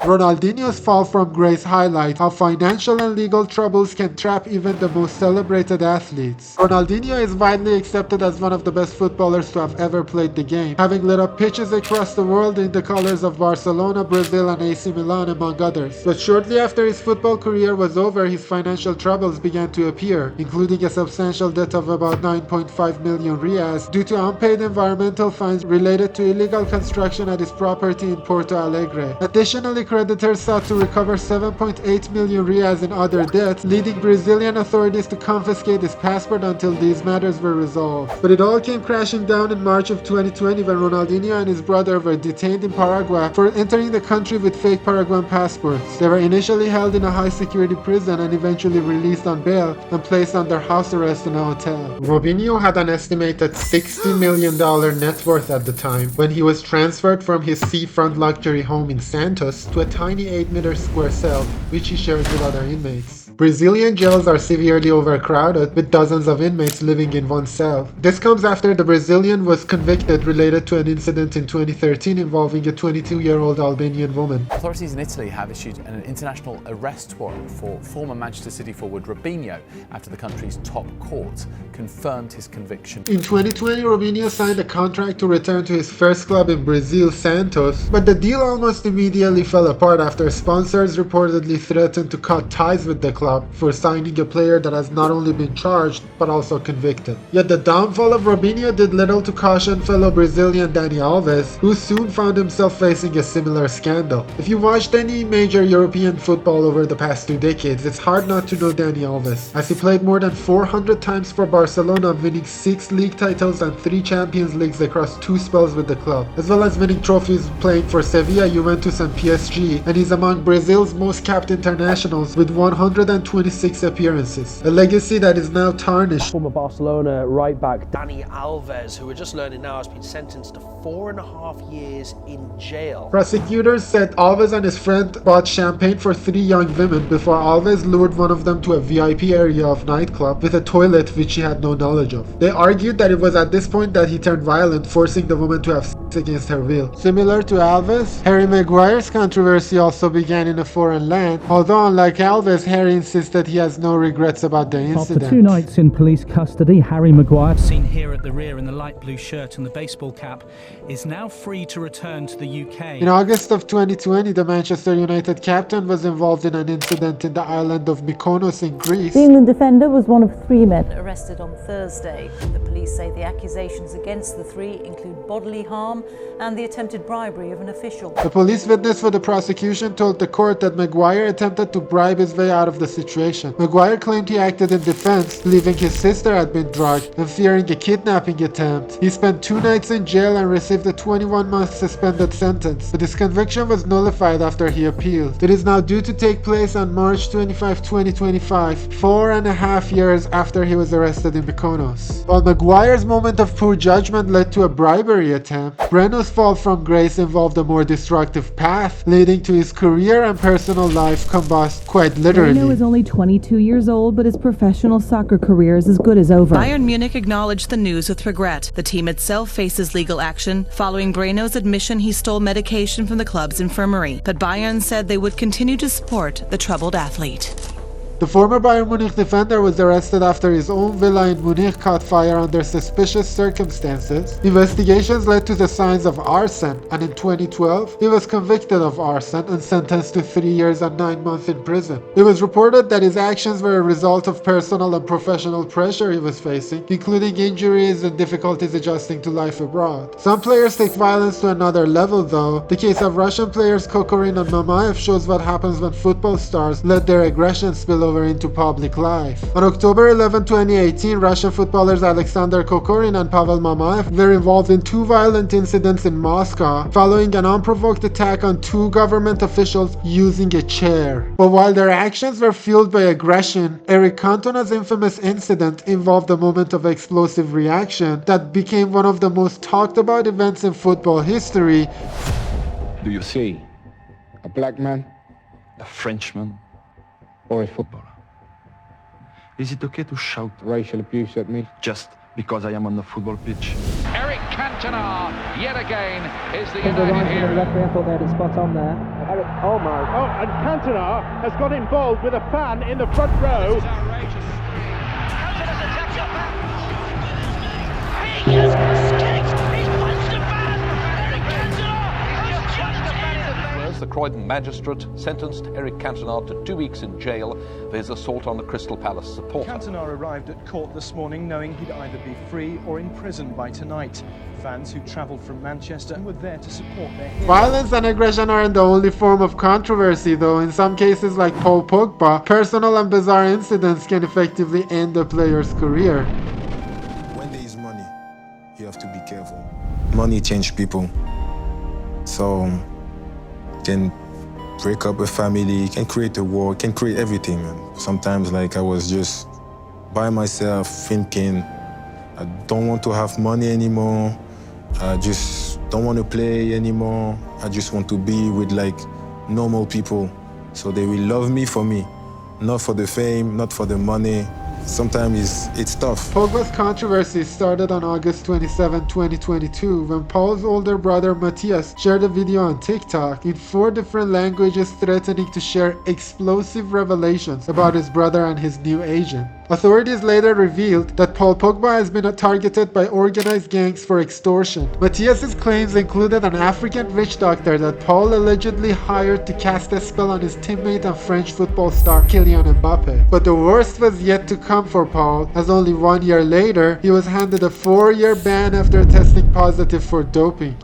Ronaldinho's fall from grace highlights how financial and legal troubles can trap even the most celebrated athletes. Ronaldinho is widely accepted as one of the best footballers to have ever played the game, having lit up pitches across the world in the colors of Barcelona, Brazil, and AC Milan, among others. But shortly after his football career was over, his financial troubles began to appear, including a substantial debt of about 9.5 million reais due to unpaid environmental fines related to illegal construction at his property in Porto Alegre. Additionally, creditors sought to recover 7.8 million reais in other debts, leading Brazilian authorities to confiscate his passport until these matters were resolved. But it all came crashing down in March of 2020 when Ronaldinho and his brother were detained in Paraguay for entering the country with fake Paraguayan passports. They were initially held in a high-security prison and eventually released on bail and placed under house arrest in a hotel. Robinho had an estimated $60 million net worth at the time when he was transferred from his seafront luxury home in Santos to a tiny 8-meter square cell, which he shared with other inmates. Brazilian jails are severely overcrowded, with dozens of inmates living in one cell. This comes after the Brazilian was convicted related to an incident in 2013 involving a 22-year-old Albanian woman. Authorities in Italy have issued an international arrest warrant for former Manchester City forward Robinho after the country's top court confirmed his conviction. In 2020, Robinho signed a contract to return to his first club in Brazil, Santos, but the deal almost immediately fell apart after sponsors reportedly threatened to cut ties with the club for signing a player that has not only been charged but also convicted. Yet the downfall of Robinho did little to caution fellow Brazilian Dani Alves, who soon found himself facing a similar scandal. If you watched any major European football over the past 2 decades, it's hard not to know Dani Alves, as he played more than 400 times for Barcelona, winning 6 league titles and 3 Champions Leagues across 2 spells with the club, as well as winning trophies playing for Sevilla, Juventus, and PSG, and he's among Brazil's most capped internationals with 126 appearances, a legacy that is now tarnished. Former Barcelona right back Dani Alves, who we're just learning now has been sentenced to 4.5 years in jail. Prosecutors said Alves and his friend bought champagne for 3 young women before Alves lured one of them to a VIP area of nightclub with a toilet which he had no knowledge of. They argued that it was at this point that he turned violent, forcing the woman to have sex against her will. Similar to Alves, Harry Maguire's controversy also began in a foreign land, although unlike Alves, Harry insisted he has no regrets about the incident. After 2 nights in police custody, Harry Maguire, seen here at the rear in the light blue shirt and the baseball cap, is now free to return to the UK. In August of 2020, the Manchester United captain was involved in an incident in the island of Mykonos in Greece. The England defender was one of 3 men arrested on Thursday. The police say the accusations against the 3 include bodily harm and the attempted bribery of an official. The police witness for the prosecution told the court that Maguire attempted to bribe his way out of the situation. Maguire claimed he acted in defense, believing his sister had been drugged and fearing a kidnapping attempt. He spent 2 nights in jail and received a 21-month suspended sentence, but his conviction was nullified after he appealed. It is now due to take place on March 25, 2025, 4.5 years after he was arrested in Mykonos. While Maguire's moment of poor judgment led to a bribery attempt, Breno's fall from grace involved a more destructive path, leading to his career and personal life combust quite literally. Breno is only 22 years old, but his professional soccer career is as good as over. Bayern Munich acknowledged the news with regret. The team itself faces legal action following Breno's admission he stole medication from the club's infirmary. But Bayern said they would continue to support the troubled athlete. The former Bayern Munich defender was arrested after his own villa in Munich caught fire under suspicious circumstances. Investigations led to the signs of arson, and in 2012, he was convicted of arson and sentenced to 3 years and 9 months in prison. It was reported that his actions were a result of personal and professional pressure he was facing, including injuries and difficulties adjusting to life abroad. Some players take violence to another level though. The case of Russian players Kokorin and Mamaev shows what happens when football stars let their aggression spill over into public life. On October 11, 2018, Russian footballers Alexander Kokorin and Pavel Mamaev were involved in 2 violent incidents in Moscow following an unprovoked attack on 2 government officials using a chair. But while their actions were fueled by aggression, Eric Cantona's infamous incident involved a moment of explosive reaction that became one of the most talked about events in football history. Do you see a black man, a Frenchman, or a footballer? Is it okay to shout Racial abuse at me? just because I am on the football pitch? Eric Cantona, yet again, is the From the United right of the hero. referee, I thought they had it spot on there. Oh my. Oh, and Cantona has got involved with a fan in the front row. The Croydon magistrate sentenced Eric Cantona to 2 weeks in jail for his assault on the Crystal Palace supporter. Cantona arrived at court this morning knowing he'd either be free or in prison by tonight. Fans who travelled from Manchester were there to support their hero. Violence and aggression aren't the only form of controversy though. In some cases like Paul Pogba, personal and bizarre incidents can effectively end a player's career. When there is money, you have to be careful. Money changes people. So can break up a family, can create a war, can create everything, man. Sometimes like I was just by myself thinking, I don't want to have money anymore. I just don't want to play anymore. I just want to be with like normal people. So they will love me for me, not for the fame, not for the money. Sometimes it's tough. Pogba's controversy started on August 27, 2022 when Paul's older brother Matthias shared a video on TikTok in 4 different languages threatening to share explosive revelations about his brother and his new agent. Authorities later revealed that Paul Pogba has been targeted by organized gangs for extortion. Matthias's claims included an African witch doctor that Paul allegedly hired to cast a spell on his teammate and French football star Kylian Mbappe. But the worst was yet to come for Paul, as only 1 year later, he was handed a 4-year ban after testing positive for doping.